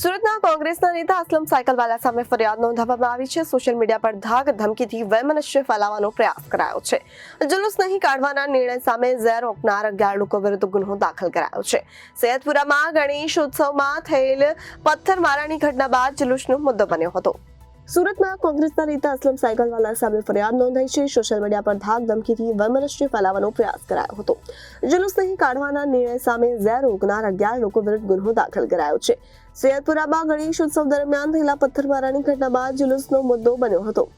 સુરતના કોંગ્રેસના નેતા અસલમ સાયકલવાલા સામે ફરિયાદ નોંધાવવામાં આવી છે। સોશિયલ મીડિયા પર ધાક ધમકીથી વૈમનસ્ય ફેલાવવાનો પ્રયાસ કરાયો છે। જુલુસ નહીં કાઢવાના નિર્ણય સામે ઝેર ઓકનાર 11 લોકો વિરુદ્ધ ગુનો દાખલ કરાયો છે। સૈયદપુરામાં ગણેશ ઉત્સવમાં થયેલ પથ્થરમારાની ઘટના બાદ જુલુસનો મુદ્દો બન્યો હતો। સુરતમાં કોંગ્રેસના નેતા અસલમ સાયકલવાલા સામે ફરિયાદ નોંધાઈ છે। સોશિયલ મીડિયા પર ધાક ધમકીથી વૈમનસ્ય ફેલાવવાનો પ્રયાસ કરાયો હતો। જુલુસ નહીં કાઢવાના નિર્ણય સામે ઝેર ઓકનાર 11 લોકો વિરુદ્ધ ગુનો દાખલ કરાયો છે। સૈયદપુરામાં ગણેશ ઉત્સવ દરમિયાન થયેલા પથ્થરમારાની ઘટના બાદ જુલુસનો મુદ્દો બન્યો હતો।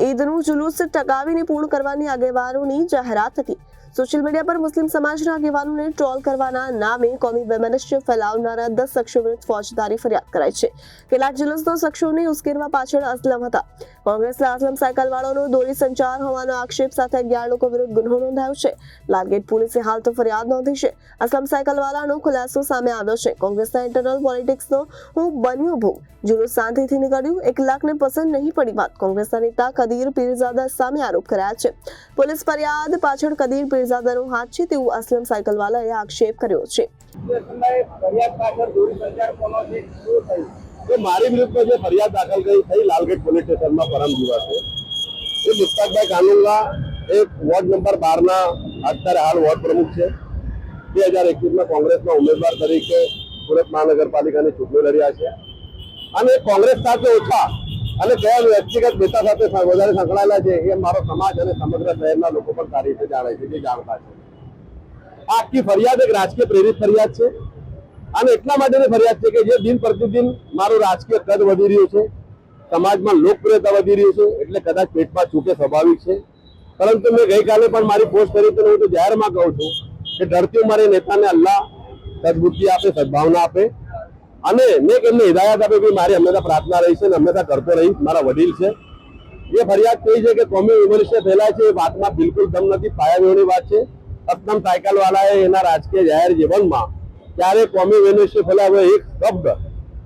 ઈદનું જુલુસ ટકાવીને પૂર્ણ કરવાની આગેવાનોની જાહેરાત હતી। સોશિયલ મીડિયા પર મુસ્લિમ સમાજના આગેવાનોને ટ્રોલ કરવાના નામે કોમી વૈમનસ્ય ફેલાવનારા 10 શખ્સો વિરુદ્ધ ફોજદારી ફરિયાદ કરાઈ છે। કેટલાક જુલુસના શખ્સોને ઉશ્કેરવા પાછળ અસલમ હતા। કોંગ્રેસના અસલમ સાયકલવાળાનો દોરી સંચાર હોવાનો આક્ષેપ સાથે 11 લોકો વિરુદ્ધ ગુનો નોંધાયો છે। લાલગેટ પોલીસે હાલ તો ફરિયાદ નોંધી છે। અસલમ સાયકલવાળાનો ખુલાસો સામે આવ્યો છે। કોંગ્રેસના ઇન્ટરનલ પોલિટિક્સનો હું બન્યો ભોગ, જુલુસ શાંતિથી નીકળ્યું, 1 લાખને પસંદ નહીં પડી વાત કોંગ્રેસના નેતા કદીર પીરઝાદા સામે આરોપ કરાયા છે। પોલીસ ફરિયાદ પાછળ કદીર પીરઝાદાનો હાથ છે તેવું અસલમ સાયકલવાલાએ આક્ષેપ કર્યો છે। तो मारी विरुद्ध में जो फरियाद दाखिल गई थी लालगेट पुलिस स्टेशन में परम दिवसे ये मुश्ताकभाई कानूनगा एक वॉर्ड नंबर 12 ना અત્યારે હાલ વોર્ડ પ્રમુખ છે। 2021 માં કોંગ્રેસના ઉમેદવાર તરીકે સુરત મહાનગરપાલિકાની ચૂંટણી લડ્યા છે અને કોંગ્રેસ સાથે ઓછા અને કયા વ્યક્તિગત નેતા સાથે વધારે સંકળાયેલા છે એ મારો સમાજ અને સમગ્ર શહેરના લોકો પણ સારી રીતે જાણે છે, જે જાણતા છે। આ આખી ફરિયાદ એક રાજકીય પ્રેરિત ફરિયાદ છે અને એટલા માટેની ફરિયાદ છે કે જે દિન પ્રતિદિન મારું રાજકીય કદ વધી રહ્યું છે, સમાજમાં લોકપ્રિયતા વધી રહ્યું છે, એટલે કદાચ પેટમાં ચૂકે સ્વાભાવિક છે। પરંતુ મેં ગઈકાલે પણ મારી પોસ્ટ કરી તો હું તો જાહેરમાં કહું છું કે ડરતી મારી નેતાને અલ્લાહ સદબુદ્ધિ આપે, સદભાવના આપે અને મેં એમને હિદાયત આપે કે મારી હંમેશા પ્રાર્થના રહી છે અને હંમેશા કરતો રહીશ। મારા વડીલ છે। એ ફરિયાદ કહી છે કે કોમી વિમર્શ ફેલાય છે એ વાતમાં બિલકુલ દમ નથી, પાયાવિહોણી વાત છે। અસલમ સાયકલવાલાએ એના રાજકીય જાહેર જીવનમાં ક્યારે કોમી વિમર્શ ફેલાવે એક શબ્દ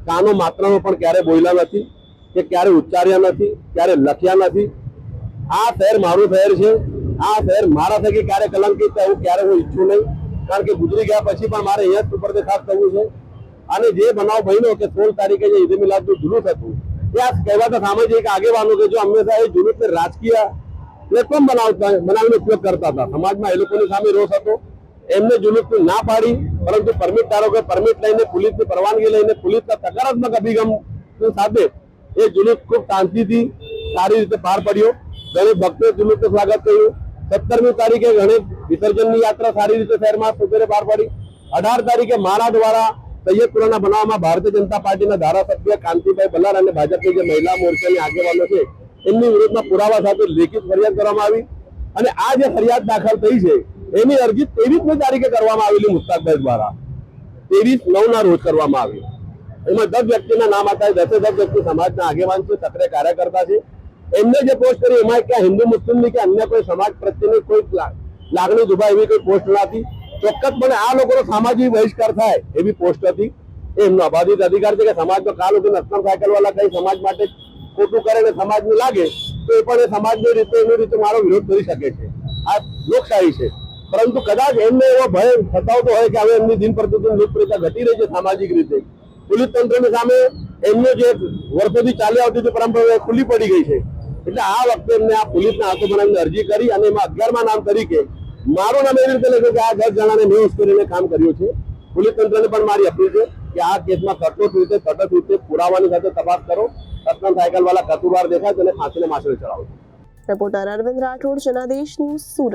કાનો માત્રાનો પણ ક્યારે બોલ્યા નથી કે ક્યારે ઉચ્ચાર્યા નથી, ક્યારે લખ્યા નથી। આ શહેર મારું શહેર છે। આ શહેર મારા થકી ક્યારે કલંકિત થવું ક્યારે હું ઈચ્છું નહીં, કારણ કે ગુજરી ગયા પછી પણ મારે અહીંયા જ ઉપર ખાસ થવું છે। અને જે બનાવ બન્યો કે 16 તારીખે જે ઈદ મિલાદનું જુલુસ હતું એ આ કહેવાતા સામાજિક આગેવાનો કે જો હંમેશા એ જુલુસને રાજકીય પ્લેટફોર્મ બનાવીને ઉપયોગ કરતા હતા। સમાજમાં એ લોકોની સામે રોષ હતો, એમને જુલુસની ના પાડી, પરંતુ પરમિટ ધારકો પરમિટ લઈને પોલીસની પરવાનગી લઈને પોલીસના સકારાત્મક અભિગમ સાથે એ જુલુસ ખૂબ શાંતિથી સારી રીતે પાર પડ્યો। ગણેશ ભક્તોએ જુલુસનું સ્વાગત કર્યું। 17મી તારીખે ગણેશ વિસર્જનની યાત્રા સારી રીતે શહેરમાં સુપેરે પાર પડી। 18 તારીખે મારા દ્વારા સૈયદપુરાના બનાવમાં ભારતીય જનતા પાર્ટીના ધારાસભ્ય કાંતિભાઈ બલાર અને ભાજપની જે મહિલા મોરચાની આગેવાનો છે એમની વિરુદ્ધમાં પુરાવા સાથે લેખિત ફરિયાદ કરવામાં આવી અને આ જે ફરિયાદ દાખલ થઈ છે એની અરજી 23મી તારીખે કરવામાં આવેલી મુશ્તાકભાઈ દ્વારા 23/9 ના રોજ કરવામાં આવી। એમાં 10 વ્યક્તિના નામ હતા। 10 વ્યક્તિ સમાજના આગેવાન છે, સક્રિય કાર્યકર્તા છે। એમને જે પોસ્ટ કરી એમાં ક્યાં હિન્દુ મુસ્લિમની કે અન્ય કોઈ સમાજ પ્રત્યેની કોઈ લાગણી દુભાય એવી કોઈ પોસ્ટ નથી। ચોક્કસપણે આ લોકોનો સામાજિક બહિષ્કાર થાય એવી પોસ્ટ હતી। એમનો અબાધિત અધિકાર છે કે સમાજનો કાલ ઉઠીને અસલમ સાયકલવાલા કઈ સમાજ માટે ખોટું કરે ને સમાજને લાગે તો એ પણ એ સમાજની રીતે એની રીતે મારો વિરોધ કરી શકે છે। આ લોકશાહી છે। પરંતુ કદાચ એમને એવો ભય સતાવતો હોય કે હવે એમની દિન પ્રતિદિન લોકપ્રિયતા ઘટી રહી છે સામાજિક રીતે, પોલીસ તંત્રની સામે એમનો જે વર્ષોથી ચાલી આવતી હતી પરંપરા ખુલ્લી પડી ગઈ છે, એટલે આ વખતે એમને આ પોલીસના હાથો બનાવીને અરજી કરી અને એમાં 11મા નામ તરીકે મારું નામ એવી રીતે લખ્યું કે આ 10 જણાને મેં ઉશ્કેરીને કામ કર્યું છે। પોલીસ તંત્રને પણ મારી અપીલ છે કે આ કેસમાં સચોટ રીતે પુરાવાની સાથે તપાસ કરો। અસલમ સાયકલવાલા કસૂરવાર દેખાય તેને ફાંસીને માછડે ચડાવો। Reporter Arvind Rathod, Janadesh News, Surat.